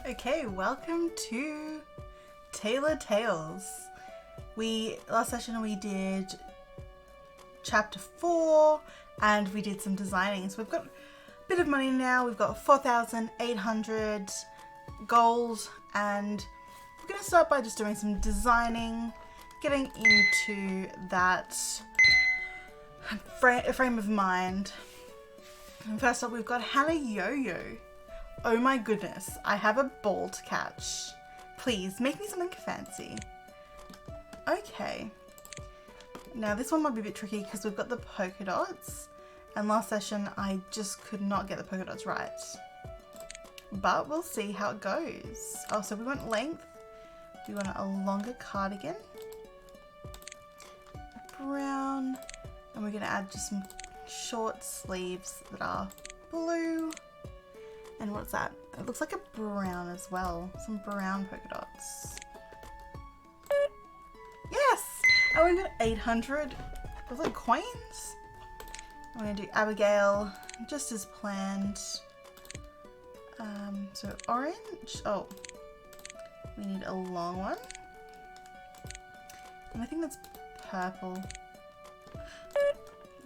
Okay, welcome to Tailor Tales. Last session we did chapter 4 and we did some designing. So we've got a bit of money now. We've got 4,800 gold and we're going to start by just doing some designing, getting into that frame of mind. And first up we've got Hannah Yo-Yo. Oh my goodness, I have a ball to catch. Please, make me something fancy. Okay. Now this one might be a bit tricky because we've got the polka dots. And last session I just could not get the polka dots right. But we'll see how it goes. Oh, so we want length. We want a longer cardigan. Brown. And we're going to add just some short sleeves that are blue. And what's that? It looks like a brown as well. Some brown polka dots. Yes! Oh, we got 800. Was it coins? I'm going to do Abigail just as planned. So orange. Oh, we need a long one. And I think that's purple.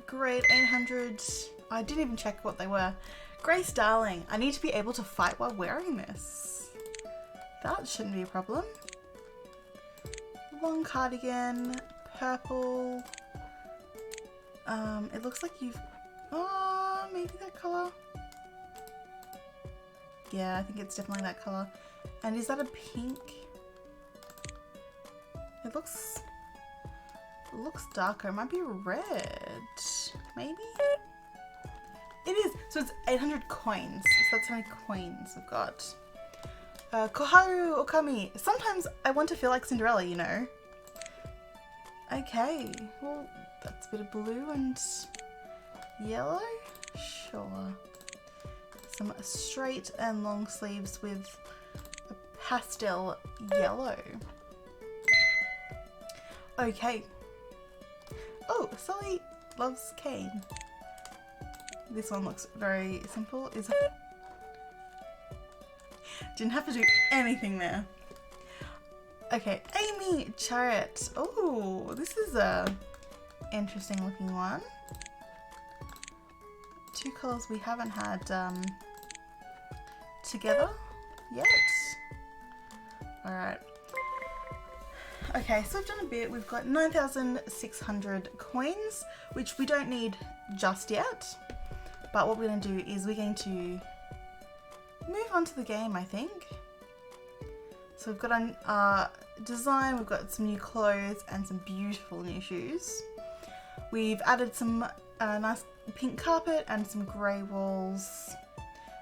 Great, 800. I didn't even check what they were. Grace, darling, I need to be able to fight while wearing this. That shouldn't be a problem. Long cardigan, purple. It looks like you've... Oh, maybe that colour. Yeah, I think it's definitely that colour. And is that a pink? It looks darker. It might be red. Maybe? It is. So it's 800 coins. So that's how many coins we've got. Koharu Okami. Sometimes I want to feel like Cinderella, you know. Okay. Well, that's a bit of blue and yellow. Sure. Some straight and long sleeves with a pastel yellow. Okay. Oh, Sully loves cane. This one looks very simple. Didn't have to do anything there. Okay, Amy Chariot. Oh, this is a interesting looking one. Two colours we haven't had together yet. Alright. Okay, so we've done a bit. We've got 9,600 coins, which we don't need just yet. But what we're going to do is we're going to move on to the game, I think. So we've got a design, we've got some new clothes and some beautiful new shoes. We've added some nice pink carpet and some grey walls.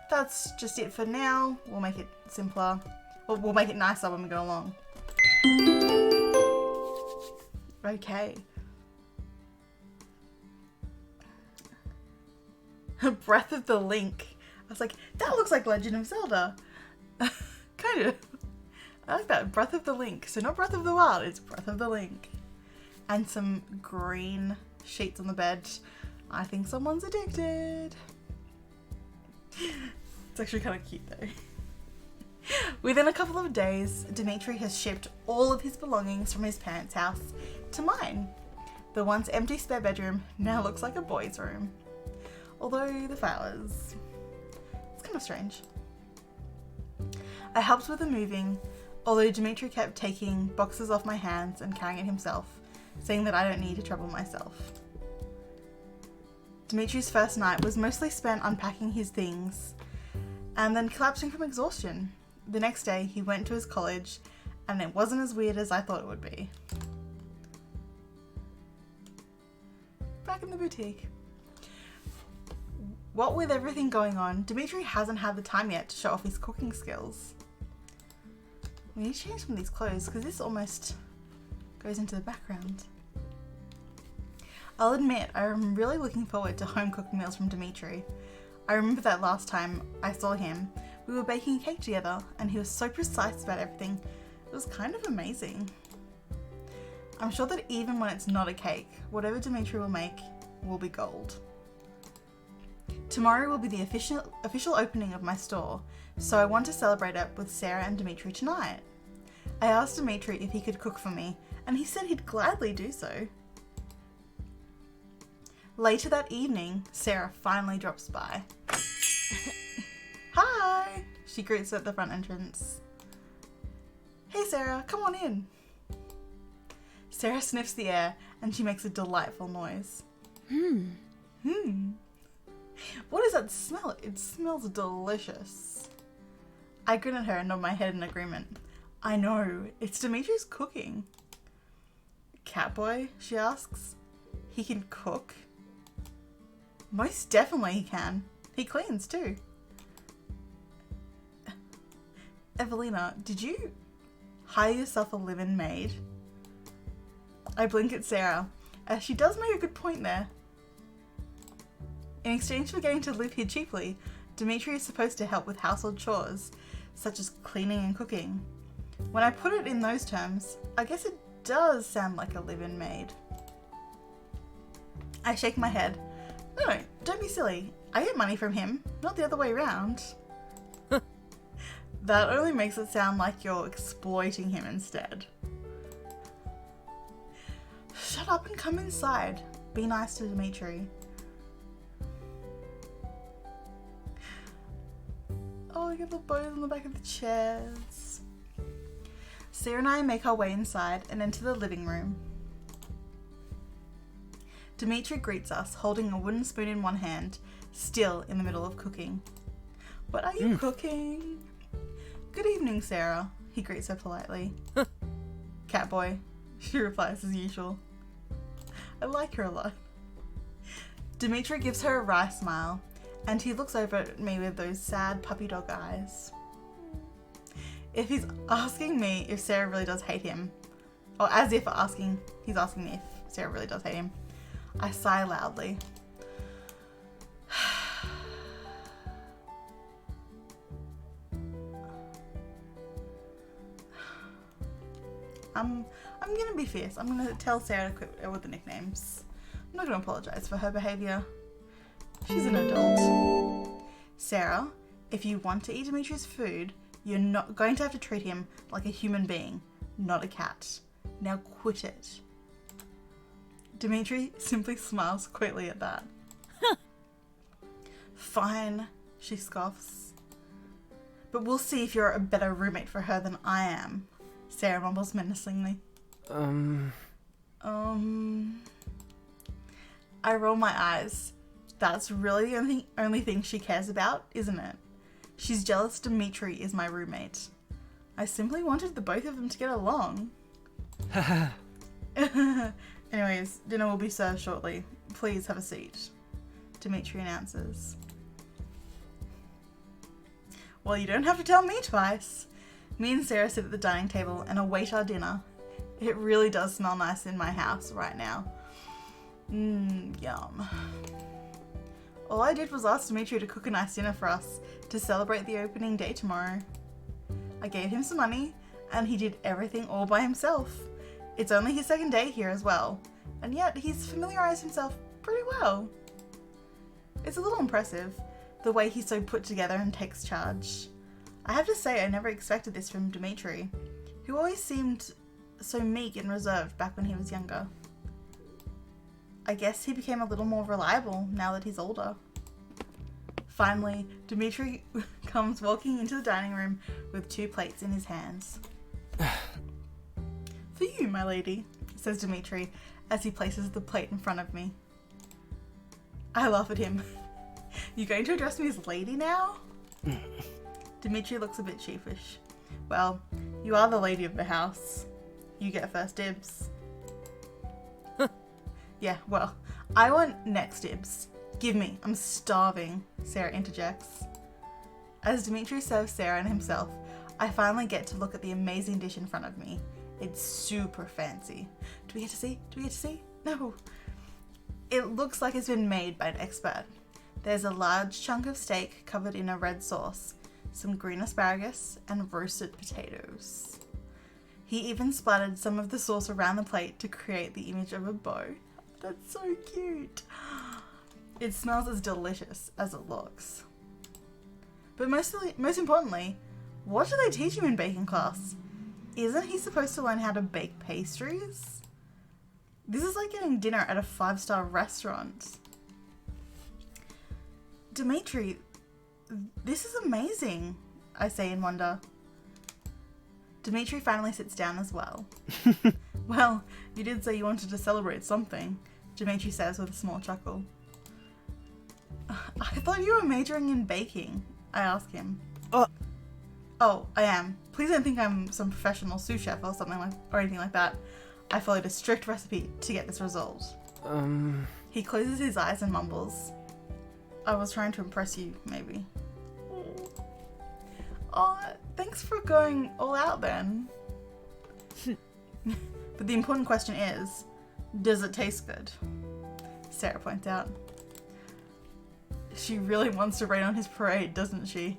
That's just it for now. We'll make it simpler. We'll make it nicer when we go along. Okay. Breath of the Link. I was like, that looks like Legend of Zelda. Kind of. I like that. Breath of the Link. So not Breath of the Wild, it's Breath of the Link. And some green sheets on the bed. I think someone's addicted. It's actually kind of cute though. Within a couple of days, Dimitri has shipped all of his belongings from his parents' house to mine. The once empty spare bedroom now looks like a boy's room. Although the flowers, it's kind of strange. I helped with the moving, although Dimitri kept taking boxes off my hands and carrying it himself, saying that I don't need to trouble myself. Dimitri's first night was mostly spent unpacking his things and then collapsing from exhaustion. The next day he went to his college and it wasn't as weird as I thought it would be. Back in the boutique. What with everything going on, Dimitri hasn't had the time yet to show off his cooking skills. We need to change some of these clothes because this almost goes into the background. I'll admit, I'm really looking forward to home cooked meals from Dimitri. I remember that last time I saw him, we were baking a cake together and he was so precise about everything. It was kind of amazing. I'm sure that even when it's not a cake, whatever Dimitri will make will be gold. Tomorrow will be the official opening of my store, so I want to celebrate it with Sarah and Dimitri tonight. I asked Dimitri if he could cook for me, and he said he'd gladly do so. Later that evening, Sarah finally drops by. Hi! She greets her at the front entrance. Hey Sarah, come on in. Sarah sniffs the air and she makes a delightful noise. What is that smell? It smells delicious. I grin at her and nod my head in agreement. I know, it's Dimitri's cooking. Catboy, she asks. He can cook? Most definitely he can. He cleans too. Evelina, did you hire yourself a live-in maid? I blink at Sarah, as she does make a good point there. In exchange for getting to live here cheaply, Dimitri is supposed to help with household chores, such as cleaning and cooking. When I put it in those terms, I guess it does sound like a live-in maid. I shake my head. No, don't be silly. I get money from him, not the other way around. That only makes it sound like you're exploiting him instead. Shut up and come inside. Be nice to Dimitri. Oh, look at the bows on the back of the chairs. Sarah and I make our way inside and into the living room. Dimitri greets us, holding a wooden spoon in one hand, still in the middle of cooking. What are you cooking? Good evening, Sarah, he greets her politely. Catboy, she replies as usual. I like her a lot. Dimitri gives her a wry smile, and he looks over at me with those sad puppy dog eyes. If he's asking me if Sarah really does hate him, or as if he's asking me if Sarah really does hate him, I sigh loudly. I'm gonna be fierce. I'm gonna tell Sarah to quit with the nicknames. I'm not gonna apologize for her behaviour. She's an adult. Sarah, if you want to eat Dimitri's food, you're not going to have to treat him like a human being, not a cat. Now quit it. Dimitri simply smiles quickly at that. Fine, she scoffs. But we'll see if you're a better roommate for her than I am, Sarah mumbles menacingly. I roll my eyes. That's really the only thing she cares about, isn't it? She's jealous Dimitri is my roommate. I simply wanted the both of them to get along. Anyways, dinner will be served shortly. Please have a seat, Dimitri announces. Well, you don't have to tell me twice. Me and Sarah sit at the dining table and await our dinner. It really does smell nice in my house right now. Yum. All I did was ask Dimitri to cook a nice dinner for us to celebrate the opening day tomorrow. I gave him some money and he did everything all by himself. It's only his second day here as well, and yet he's familiarized himself pretty well. It's a little impressive, the way he's so put together and takes charge. I have to say I never expected this from Dimitri, who always seemed so meek and reserved back when he was younger. I guess he became a little more reliable now that he's older. Finally, Dimitri comes walking into the dining room with 2 plates in his hands. For you, my lady, says Dimitri as he places the plate in front of me. I laugh at him. You going to address me as lady now? Dimitri looks a bit sheepish. Well, you are the lady of the house. You get first dibs. Yeah, well, I want next dibs. Give me, I'm starving, Sarah interjects. As Dimitri serves Sarah and himself, I finally get to look at the amazing dish in front of me. It's super fancy. Do we get to see? Do we get to see? No. It looks like it's been made by an expert. There's a large chunk of steak covered in a red sauce, some green asparagus, and roasted potatoes. He even splattered some of the sauce around the plate to create the image of a bow. That's so cute. It smells as delicious as it looks. But most importantly, what do they teach him in baking class? Isn't he supposed to learn how to bake pastries? This is like getting dinner at a 5-star restaurant. Dimitri, this is amazing, I say in wonder. Dimitri finally sits down as well. Well, you did say you wanted to celebrate something, Dimitri says with a small chuckle. I thought you were majoring in baking, I ask him. Oh, I am. Please don't think I'm some professional sous chef or anything like that. I followed a strict recipe to get this result. He closes his eyes and mumbles. I was trying to impress you, maybe. Oh, thanks for going all out then. But the important question is, does it taste good? Sarah points out. She really wants to rain on his parade, doesn't she?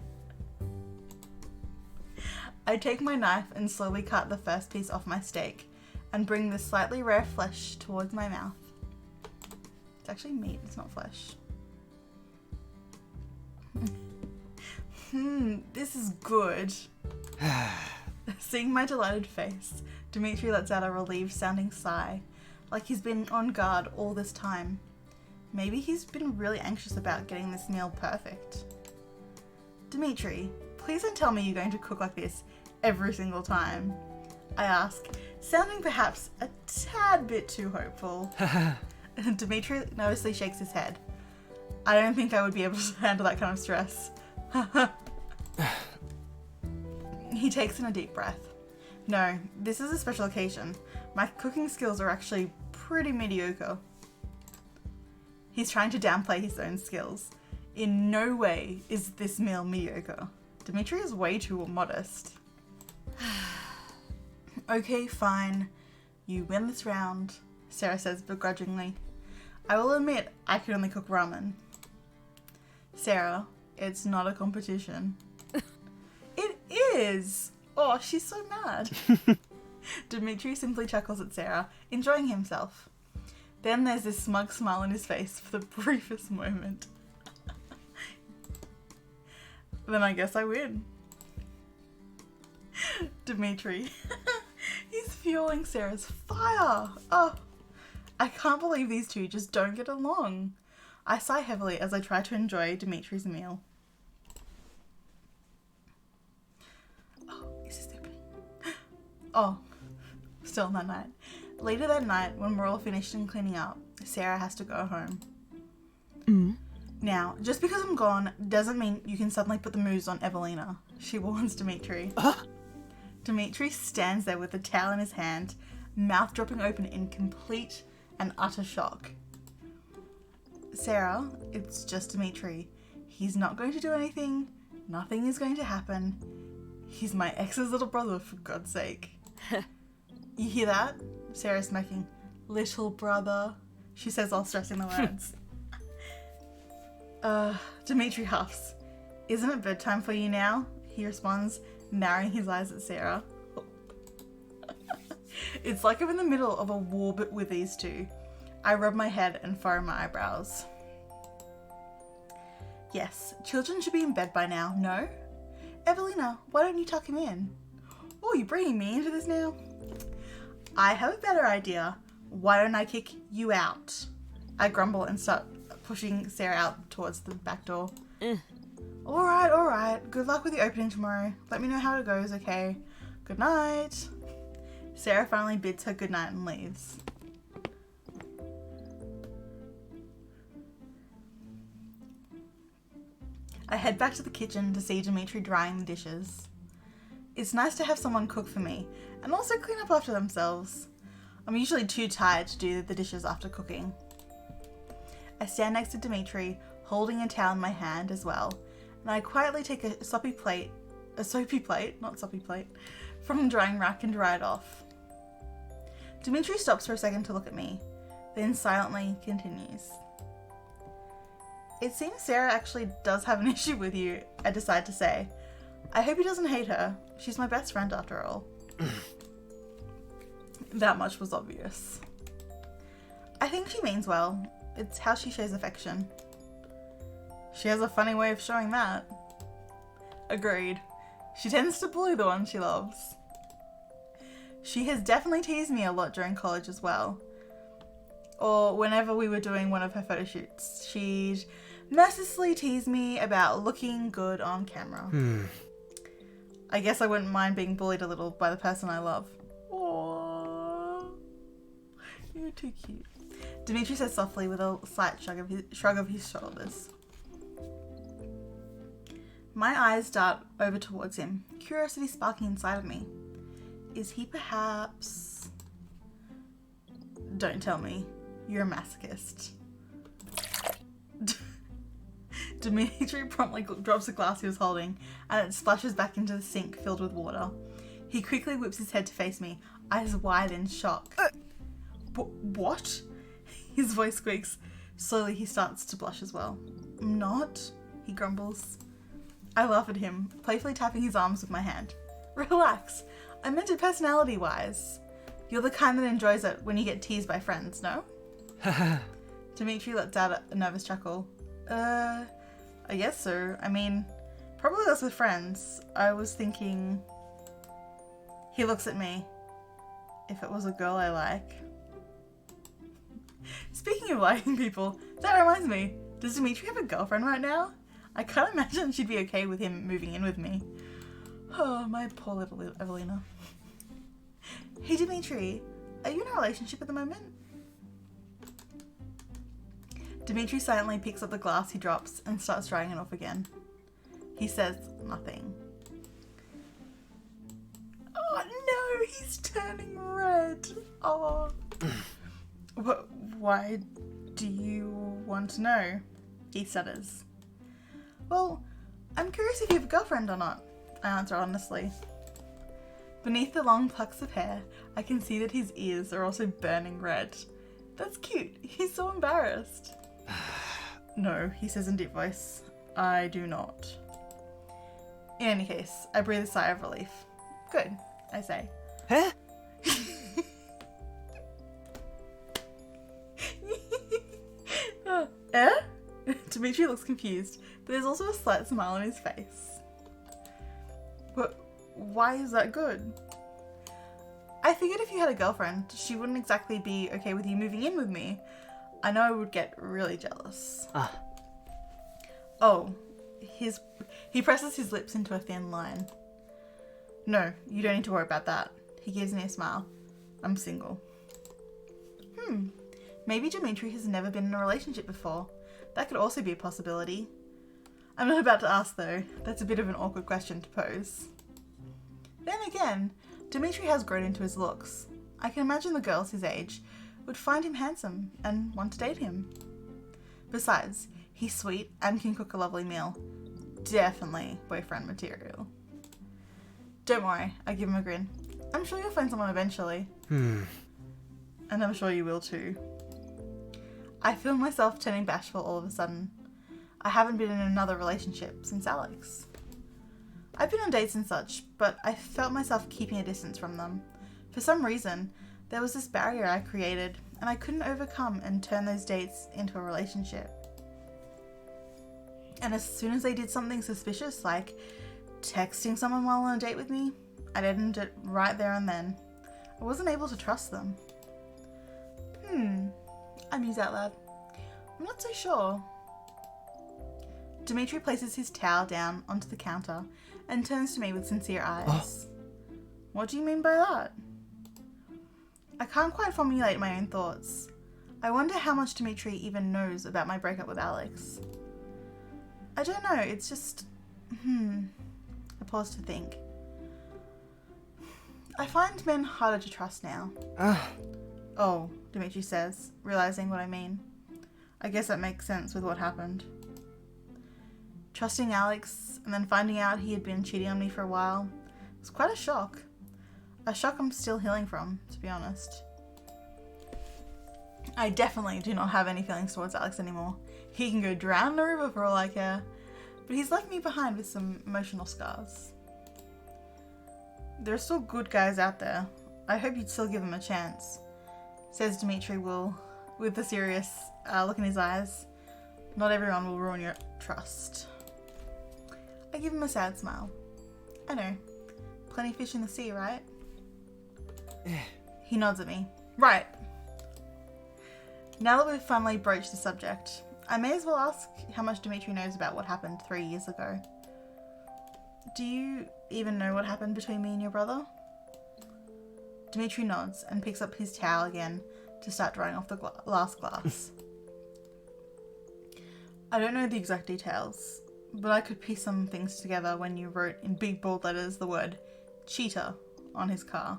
I take my knife and slowly cut the first piece off my steak and bring the slightly rare flesh towards my mouth. It's actually meat, it's not flesh. This is good. Seeing my delighted face, Dimitri lets out a relieved sounding sigh, like he's been on guard all this time. Maybe he's been really anxious about getting this meal perfect. Dimitri, please don't tell me you're going to cook like this every single time, I ask, sounding perhaps a tad bit too hopeful. Dimitri nervously shakes his head. I don't think I would be able to handle that kind of stress. He takes in a deep breath. No, this is a special occasion. My cooking skills are actually pretty mediocre. He's trying to downplay his own skills. In no way is this meal mediocre. Dimitri is way too modest. Okay, fine. You win this round, Sarah says begrudgingly. I will admit I can only cook ramen. Sarah, it's not a competition. It is! Oh, she's so mad. Dimitri simply chuckles at Sarah, enjoying himself. Then there's this smug smile on his face for the briefest moment. Then I guess I win. Dimitri. He's fueling Sarah's fire. Oh, I can't believe these two just don't get along. I sigh heavily as I try to enjoy Dimitri's meal. Oh, is this opening? Oh, still that night. Later that night, when we're all finished and cleaning up, Sarah has to go home. Now, just because I'm gone doesn't mean you can suddenly put the moves on Evelina, she warns Dimitri. Dimitri stands there with the towel in his hand, mouth dropping open in complete and utter shock. Sarah, it's just Dimitri. He's not going to do anything. Nothing is going to happen. He's my ex's little brother, for God's sake. You hear that? Sarah's smacking. Little brother, she says while stressing the words. Dimitri huffs. Isn't it bedtime for you now? He responds, narrowing his eyes at Sarah. It's like I'm in the middle of a war with these two. I rub my head and furrow my eyebrows. Yes, children should be in bed by now, no? Evelina, why don't you tuck him in? Oh, you're bringing me into this now? I have a better idea. Why don't I kick you out? I grumble and start pushing Sarah out towards the back door. Alright. Good luck with the opening tomorrow. Let me know how it goes, okay? Good night. Sarah finally bids her goodnight and leaves. I head back to the kitchen to see Dimitri drying the dishes. It's nice to have someone cook for me and also clean up after themselves. I'm usually too tired to do the dishes after cooking. I stand next to Dimitri, holding a towel in my hand as well, and I quietly take a soapy plate, from the drying rack and dry it off. Dimitri stops for a second to look at me, then silently continues. It seems Sarah actually does have an issue with you, I decide to say. I hope he doesn't hate her. She's my best friend after all. That much was obvious. I think she means well. It's how she shows affection. She has a funny way of showing that. Agreed. She tends to bully the one she loves. She has definitely teased me a lot during college as well. Or whenever we were doing one of her photo shoots, she'd mercilessly tease me about looking good on camera. I guess I wouldn't mind being bullied a little by the person I love. Aww. You're too cute. Dimitri says softly with a slight shrug of his shoulders. My eyes dart over towards him, curiosity sparking inside of me. Is he perhaps... Don't tell me. You're a masochist. Dimitri promptly drops the glass he was holding, and it splashes back into the sink filled with water. He quickly whips his head to face me, eyes wide in shock. What? His voice squeaks. Slowly he starts to blush as well. I'm not, he grumbles. I laugh at him, playfully tapping his arms with my hand. Relax. I meant it personality-wise. You're the kind that enjoys it when you get teased by friends, no? Dimitri lets out a nervous chuckle. I guess so. I mean, probably less with friends. I was thinking... He looks at me. If it was a girl I like. Speaking of liking people, that reminds me. Does Dimitri have a girlfriend right now? I can't imagine she'd be okay with him moving in with me. Oh, my poor little Evelina. Hey Dimitri, are you in a relationship at the moment? Dimitri silently picks up the glass he drops and starts drying it off again. He says nothing. Oh no, he's turning red. Oh. Why do you want to know? He stutters. Well, I'm curious if you have a girlfriend or not, I answer honestly. Beneath the long plucks of hair, I can see that his ears are also burning red. That's cute. He's so embarrassed. No, he says in deep voice. I do not. In any case, I breathe a sigh of relief. Good, I say. Huh? Dimitri looks confused, but there's also a slight smile on his face. But why is that good? I figured if you had a girlfriend, she wouldn't exactly be okay with you moving in with me. I know I would get really jealous. Oh, he presses his lips into a thin line. No, you don't need to worry about that. He gives me a smile. I'm single. Maybe Dimitri has never been in a relationship before. That could also be a possibility. I'm not about to ask though. That's a bit of an awkward question to pose. Then again, Dimitri has grown into his looks. I can imagine the girls his age would find him handsome and want to date him. Besides, he's sweet and can cook a lovely meal. Definitely boyfriend material. Don't worry, I give him a grin. I'm sure you'll find someone eventually. And I'm sure you will too. I feel myself turning bashful all of a sudden. I haven't been in another relationship since Alex. I've been on dates and such, but I felt myself keeping a distance from them. For some reason, there was this barrier I created, and I couldn't overcome and turn those dates into a relationship. And as soon as they did something suspicious, like texting someone while on a date with me, I'd end it right there and then. I wasn't able to trust them. I muse out loud. I'm not so sure. Dimitri places his towel down onto the counter and turns to me with sincere eyes. What do you mean by that? I can't quite formulate my own thoughts. I wonder how much Dimitri even knows about my breakup with Alex. I don't know, it's just... I pause to think. I find men harder to trust now. Oh, Dimitri says, realizing what I mean. I guess that makes sense with what happened. Trusting Alex and then finding out he had been cheating on me for a while was quite a shock. A shock I'm still healing from, to be honest. I definitely do not have any feelings towards Alex anymore. He can go drown in a river for all I care. But he's left me behind with some emotional scars. There are still good guys out there. I hope you'd still give them a chance, says Dimitri with a serious look in his eyes. Not everyone will ruin your trust. I give him a sad smile. I know. Plenty of fish in the sea, right? He nods at me. Right. Now that we've finally broached the subject, I may as well ask how much Dimitri knows about what happened 3 years ago. Do you even know what happened between me and your brother? Dimitri nods and picks up his towel again to start drying off the last glass. I don't know the exact details, but I could piece some things together when you wrote in big bold letters the word cheater on his car.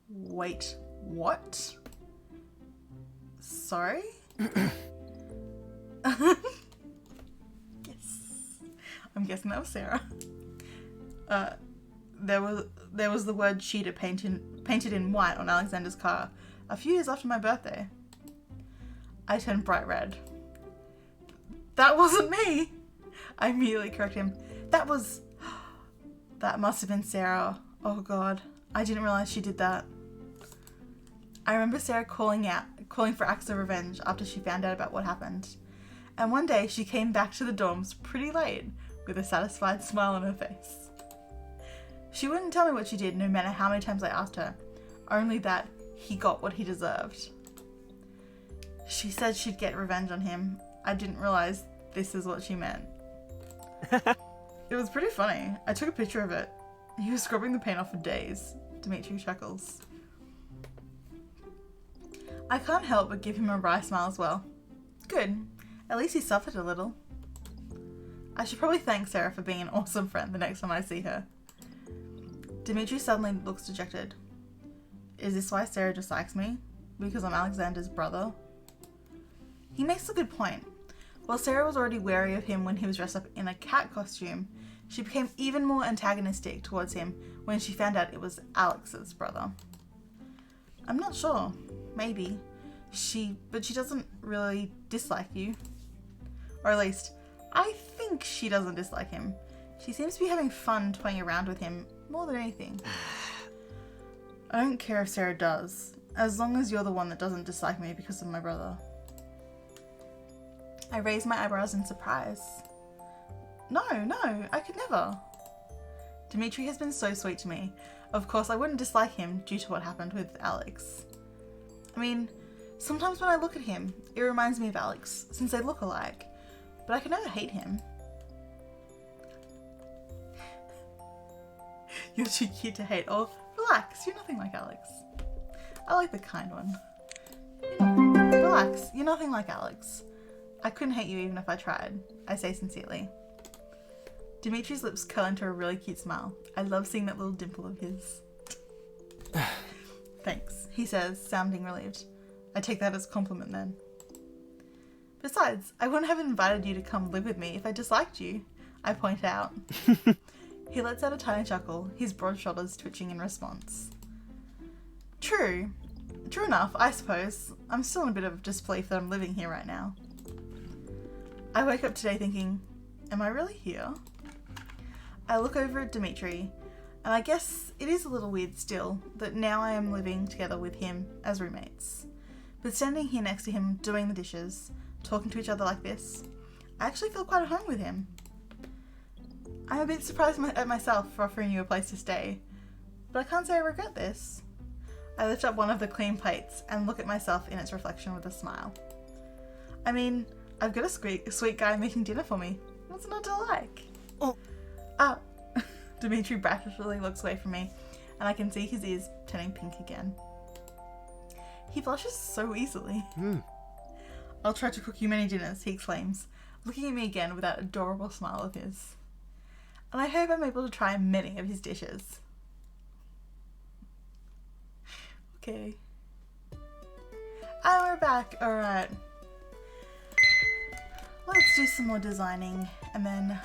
Wait, what? Sorry? Yes. I'm guessing that was Sarah. There was the word cheater painted in white on Alexander's car a few years after my birthday. I turned bright red. That wasn't me! I immediately corrected him. That must have been Sarah. Oh god, I didn't realise she did that. I remember Sarah calling for acts of revenge after she found out about what happened. And one day she came back to the dorms pretty late with a satisfied smile on her face. She wouldn't tell me what she did no matter how many times I asked her, only that he got what he deserved. She said she'd get revenge on him. I didn't realise this is what she meant. It was pretty funny. I took a picture of it. He was scrubbing the paint off for days. Dimitri chuckles. I can't help but give him a wry smile as well. Good. At least he suffered a little. I should probably thank Sarah for being an awesome friend the next time I see her. Dimitri suddenly looks dejected. Is this why Sarah dislikes me? Because I'm Alexander's brother? He makes a good point. While Sarah was already wary of him when he was dressed up in a cat costume, she became even more antagonistic towards him when she found out it was Alex's brother. I'm not sure. Maybe. But she doesn't really dislike you. Or at least, I think she doesn't dislike him. She seems to be having fun toying around with him more than anything. I don't care if Sarah does, as long as you're the one that doesn't dislike me because of my brother. I raise my eyebrows in surprise. No, I could never. Dimitri has been so sweet to me. Of course, I wouldn't dislike him due to what happened with Alex. I mean, sometimes when I look at him, it reminds me of Alex, since they look alike. But I can never hate him. You're too cute to hate. Or, relax, you're nothing like Alex. I like the kind one. Relax, you're nothing like Alex. I couldn't hate you even if I tried. I say sincerely. Dimitri's lips curl into a really cute smile. I love seeing that little dimple of his. Thanks, he says, sounding relieved. I take that as a compliment then. Besides, I wouldn't have invited you to come live with me if I disliked you, I point out. He lets out a tiny chuckle, his broad shoulders twitching in response. True enough, I suppose. I'm still in a bit of disbelief that I'm living here right now. I wake up today thinking, am I really here? I look over at Dimitri, and I guess it is a little weird still that now I am living together with him as roommates. But standing here next to him, doing the dishes, talking to each other like this, I actually feel quite at home with him. I'm a bit surprised at myself for offering you a place to stay, but I can't say I regret this. I lift up one of the clean plates and look at myself in its reflection with a smile. I mean, I've got a sweet guy making dinner for me. What's not to like? Oh. Dimitri bashfully looks away from me, and I can see his ears turning pink again. He blushes so easily. I'll try to cook you many dinners, he exclaims, looking at me again with that adorable smile of his. And I hope I'm able to try many of his dishes. Okay. And we're back. Alright. Let's do some more designing, and then...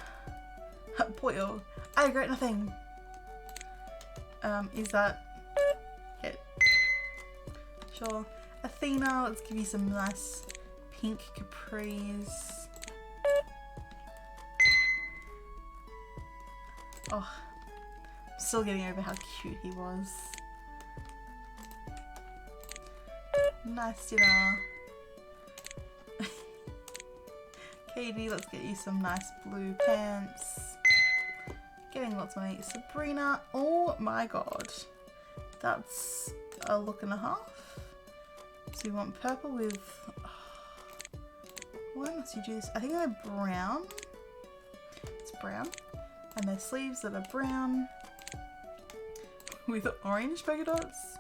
Boyo, I regret nothing. Is that... it? Sure. Athena, let's give you some nice pink capris. Oh, I'm still getting over how cute he was. Nice dinner. Katie, let's get you some nice blue pants. Getting lots of money. Sabrina, oh my god. That's a look and a half. So you want purple with, why must you do this? I think they're brown. It's brown. And their sleeves that are brown with orange polka dots.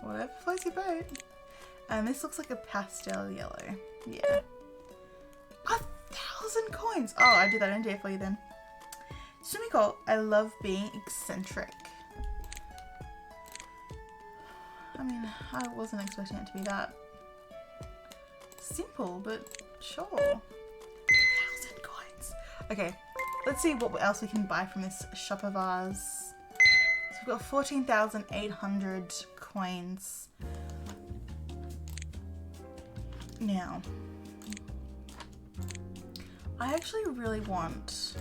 Whatever floats your boat. And this looks like a pastel yellow. Yeah. 1,000 coins. Oh, I did that idea for you then. Sumiko, I love being eccentric. I mean, I wasn't expecting it to be that simple, but sure. 1,000 coins. Okay, let's see what else we can buy from this shop of ours. So we've got 14,800 coins. Now, I actually really want...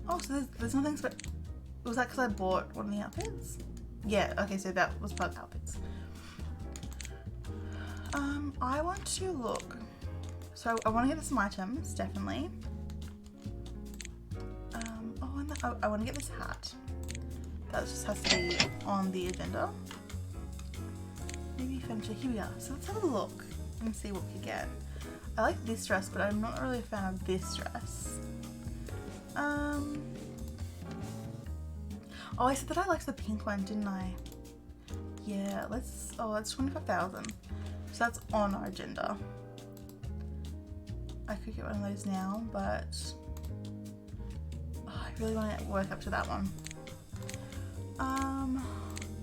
Oh, so there's nothing special. Was that because I bought one of the outfits? Yeah, okay, so that was part of the outfits. I want to look. So I want to get some items, definitely. Oh, and I want to get this hat. That just has to be on the agenda. Maybe furniture. Here we are. So let's have a look and see what we get. I like this dress, but I'm not really a fan of this dress. Oh, I said that I liked the pink one, didn't I? Yeah, let's, oh, that's 25,000. So that's on our agenda. I could get one of those now, but oh, I really want to work up to that one.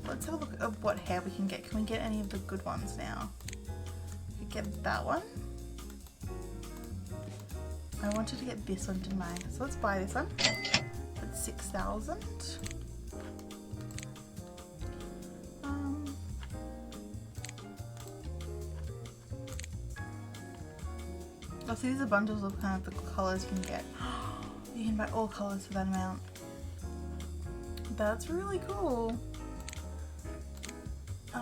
Let's have a look at what hair we can get. Can we get any of the good ones now? We could get that one. I wanted to get this one, didn't I? So let's buy this one. That's 6,000. Oh, so these are bundles of kind of the colours you can get. You can buy all colours for that amount. That's really cool. So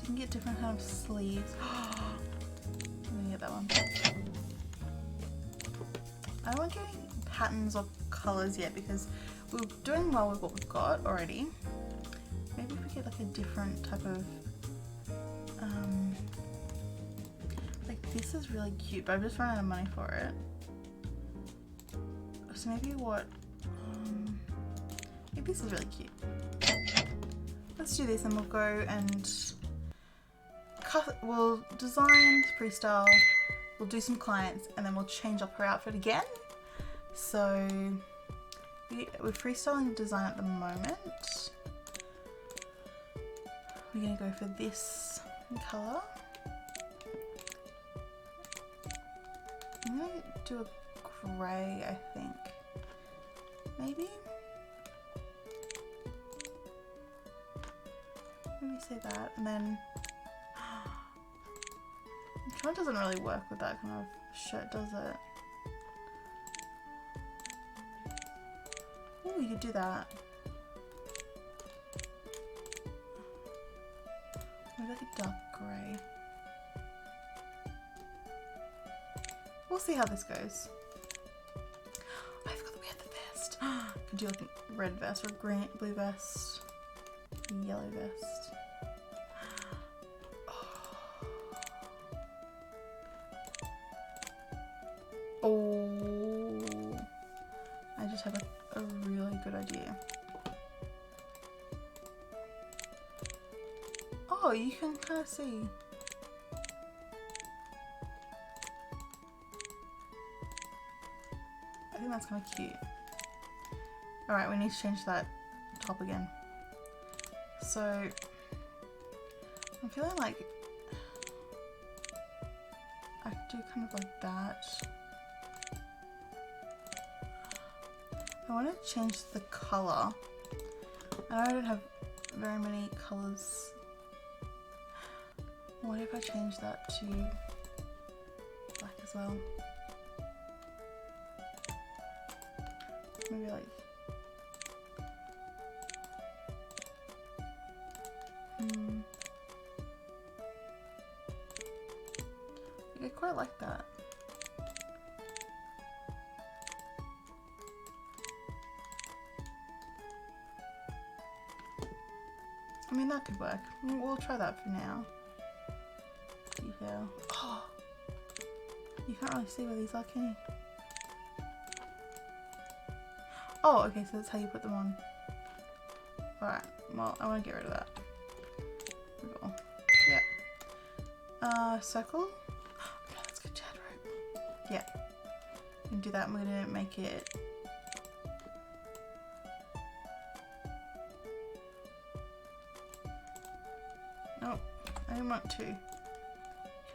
you can get different kind of sleeves. I'm gonna get that one. I don't want getting patterns or colours yet because we're doing well with what we've got already. Maybe if we get like a different type of like this is really cute, but I've just run out of money for it. So maybe what maybe this is really cute. Let's do this and we'll go and we'll design, freestyle, we'll do some clients, and then we'll change up her outfit again. So we're freestyling design at the moment. We're gonna go for this colour. I'm gonna do a grey, I think. Maybe? Maybe say that, and then it kind of doesn't really work with that kind of shirt, does it? Oh, you could do that. Maybe like a dark grey. We'll see how this goes. I forgot that we had the vest. Could do like a red vest or green, blue vest, yellow vest. Oh, I just have a really good idea. Oh, you can kind of see. I think that's kind of cute. Alright, we need to change that top again. So, I'm feeling like I could do kind of like that. I want to change the colour. I know I don't have very many colours. What if I change that to black as well? Maybe like quite like that. I mean, that could work. We'll try that for now. Detail. Oh, you can't really see where these are, can you? Oh, okay, so that's how you put them on. Alright, well, I want to get rid of that. Yeah. Circle? Okay, let's go jad rope. Yeah. We can do that. I'm going to make it... Nope, I didn't want to. Can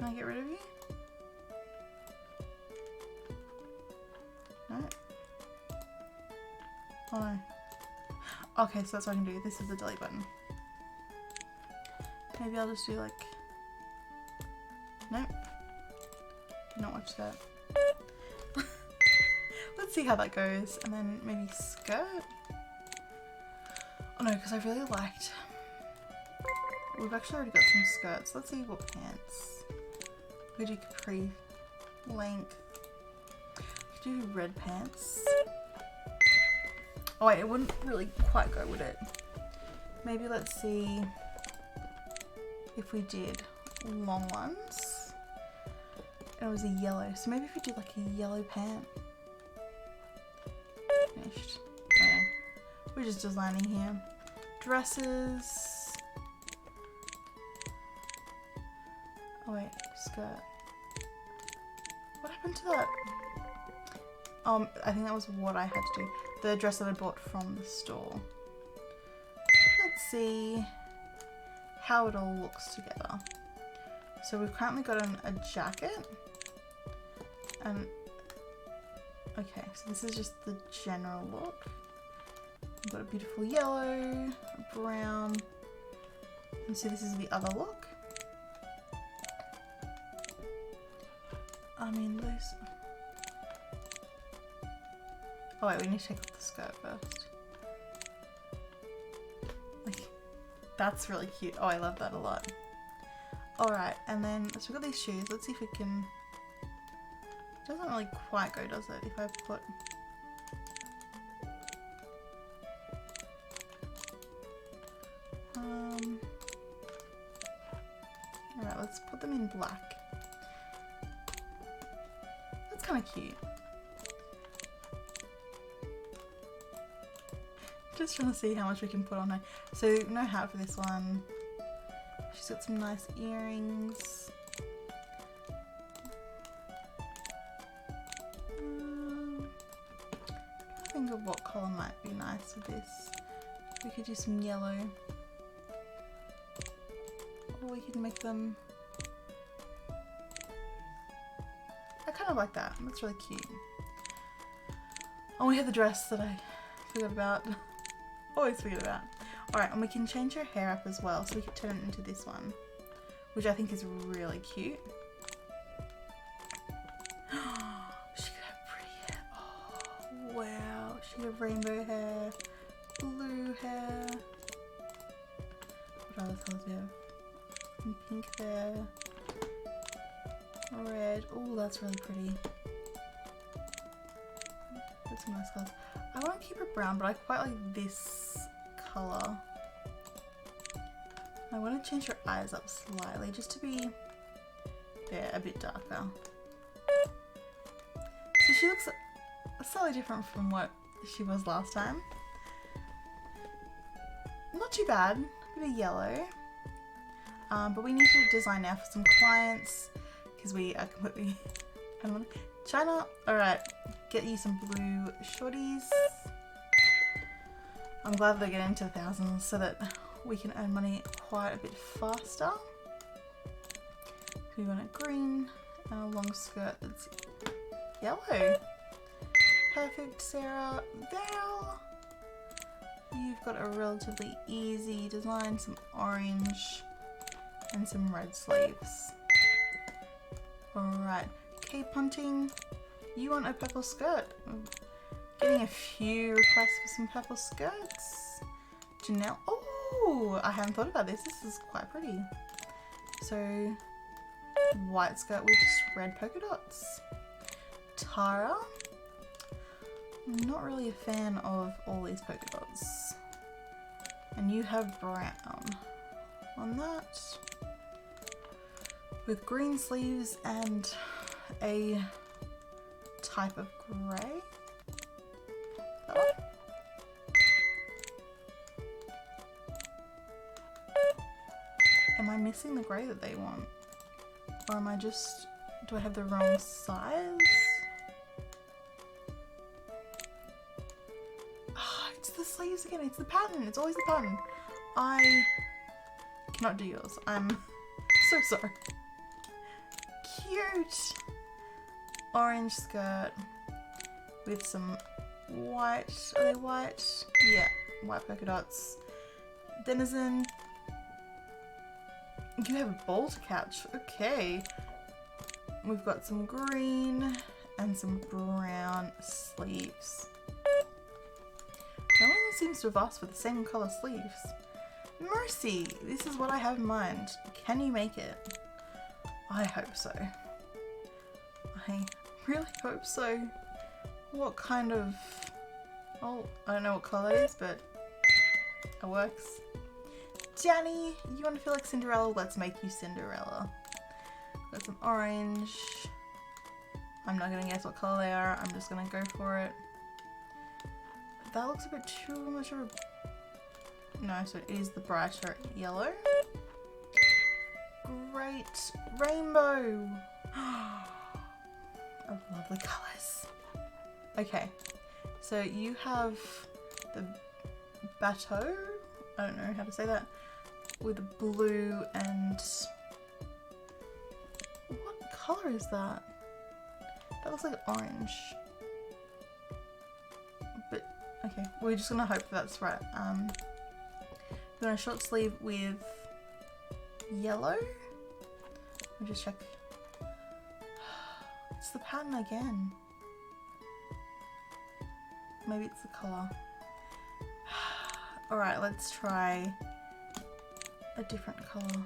I get rid of you? No? Oh no. Okay, so that's what I can do. This is the delete button. Maybe I'll just do like... Nope. Do not watch that. Let's see how that goes. And then maybe skirt? Oh no, because I really liked... We've actually already got some skirts. Let's see what pants. We do capri length. We do red pants. Oh wait, it wouldn't really quite go, would it? Maybe let's see if we did long ones. And it was a yellow. So maybe if we did like a yellow pant. Finished. Okay. We're just designing here. Dresses. Oh wait, skirt. What happened to that? I think that was what I had to do. The dress that I bought from the store. Let's see how it all looks together. So we've currently got a jacket. And okay, so this is just the general look. We've got a beautiful yellow, a brown. And so this is the other look. I mean, those... Oh wait, we need to take off the skirt first. Like, that's really cute. Oh, I love that a lot. Alright, and then, so we've got these shoes. Let's see if we can... It doesn't really quite go, does it? If I put... Alright, let's put them in black. That's kind of cute. Just trying to see how much we can put on her. So no hat for this one. She's got some nice earrings. Think of what colour might be nice with this. We could do some yellow. Or we could make them... I kind of like that. That's really cute. Oh, we have the dress that I forgot about. Always forget about. Alright, and we can change her hair up as well, so we could turn it into this one, which I think is really cute. She could have pretty hair. Oh, wow. She could have rainbow hair, blue hair. What other colours do you have? Some pink there. Red. Oh, that's really pretty. That's some nice colours. I want to keep it brown, but I quite like this colour. I want to change her eyes up slightly, just to be there, a bit darker. So she looks slightly different from what she was last time. Not too bad, a bit of yellow. But we need to design now for some clients, because we are completely... China, alright, get you some blue shorties. I'm glad they're getting to thousands so that we can earn money quite a bit faster. So we want a green and a long skirt that's yellow. Perfect, Sarah. Val! You've got a relatively easy design, some orange and some red sleeves. Alright. Keep hunting. You want a purple skirt. I'm getting a few requests for some purple skirts. Janelle. Oh, I haven't thought about this. This is quite pretty. So white skirt with just red polka dots. Tara. I'm not really a fan of all these polka dots. And you have brown on that. With green sleeves and a type of grey. That one. Am I missing the grey that they want? Or am I just... do I have the wrong size? Ah, it's the sleeves again. It's the pattern. It's always the pattern. I cannot do yours. I'm so sorry. Cute! Orange skirt with some white. Are they white? Yeah, white polka dots. Denizen. You have a ball to catch. Okay. We've got some green and some brown sleeves. No one seems to have asked for the same colour sleeves. Mercy! This is what I have in mind. Can you make it? I hope so. I really hope so. What kind of... oh, I don't know what colour it is, but it works. Danny, you want to feel like Cinderella? Let's make you Cinderella. Got some orange. I'm not going to guess what colour they are. I'm just going to go for it. That looks a bit too much of a... no, so it is the brighter yellow. Great. Rainbow. Of lovely colours. Okay. So you have the bateau. I don't know how to say that. With blue and... what colour is that? That looks like orange. But, okay. We're just gonna hope that's right. We're gonna short sleeve with yellow. Let me just check. It's the pattern again. Maybe it's the colour. Alright, let's try a different colour.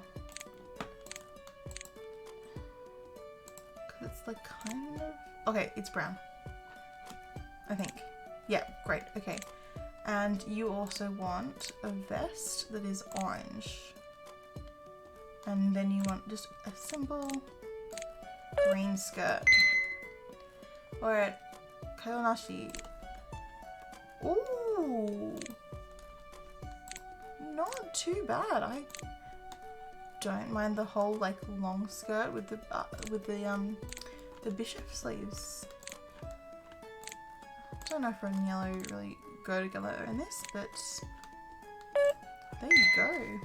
Cause it's like kind of... okay, it's brown. I think. Yeah, great, okay. And you also want a vest that is orange. And then you want just a simple green skirt. Alright, Kayonashi. Ooh! Not too bad. I don't mind the whole like long skirt with the bishop sleeves. I don't know if red and yellow really go together in this, but there you go.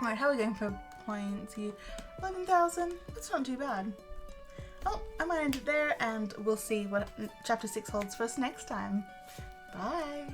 Alright, how are we going for points here? 11,000. That's not too bad. Oh, I might end it there, and we'll see what chapter 6 holds for us next time. Bye!